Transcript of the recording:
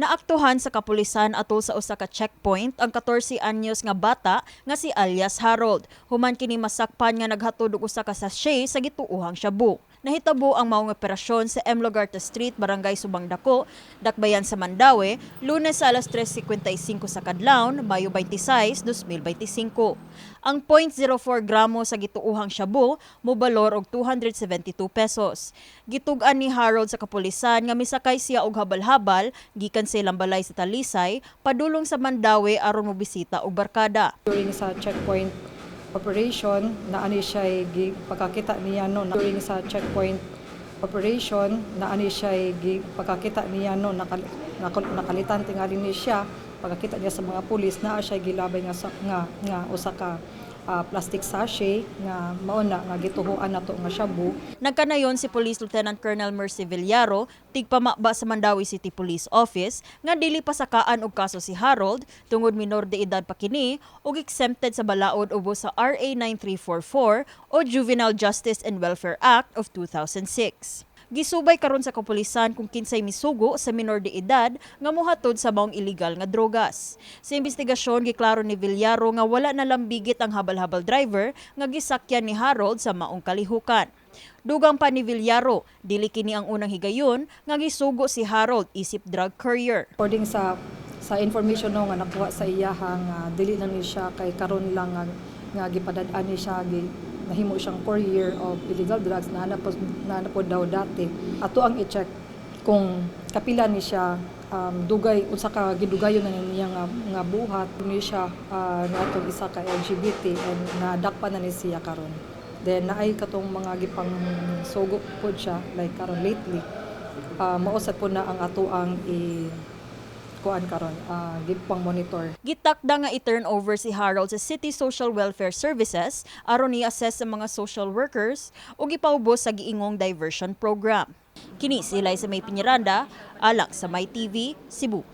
Naaktuhan sa kapulisan atol sa usa ka checkpoint ang 14 anyos nga bata nga si alias Harold. Human kini masakpan nga naghatod og usa ka sachet sa gituohang shabu. Nahitabo ang maong operasyon sa M. Logarta Street, Barangay Subang Dako, Dakbayan sa Mandaue, Lunes sa alas 3:55 sa kadlawon, Mayo 26, 2025. Ang 0.04 gramo sa gituohang shabu mobalor og 272 pesos. Gitug-an ni Harold sa kapulisan nga misakay siya og habal-habal gikan sa ilang balay sa Talisay padulong sa Mandaue aron mobisita og barkada. During sa checkpoint operation, naani siya pagkakita niya during sa checkpoint operation, naani siya pagkakita niya nakalitan tingali ni siya pagkakita niya sa mga pulis na siya gilabay nga usa ka plastic sachet nga mauna nga gituhuan nato nga shabu. Nagkanayon si Police Lieutenant Colonel Mercy Villaro, tigpamaba sa Mandaue City Police Office nga dili pasakaan og kaso si Harold tungod minor de edad pa kini ug exempted sa balaod ubos sa RA 9344 o Juvenile Justice and Welfare Act of 2006. Gisubay karon sa kapulisan kung kinsay misugo sa minor de edad nga mohatod sa maong illegal nga drogas. Sa investigasyon giklaro ni Villaro nga wala na lambigit ang habal-habal driver nga gisakyan ni Harold sa maong kalihukan. Dugang pa ni Villaro, dili kini ang unang higayon nga gisugo si Harold isip drug courier. According sa information nga nakuha sa iyahang dili na ni siya kay karon lang nga gipadad-an ni siya nahimo siyang courier of illegal drugs na po daw dati. Ato ang i-check kung kapila ni siya dugay unsa ka gidugayon na niya nga buhat ni siya nato isa ka LGBT and nadakpan na ni siya karon. Then naay katong mga gipang sugo po siya like karon lately. Mausad po na ang ato ang kuan karon gipang monitor. Gitakda nga i-turn over si Harold sa City Social Welfare Services aron i-assess sa mga social workers ug ipaubos sa giingong diversion program. Kini silay sa May Piñaranda, alang sa May TV, Cebu.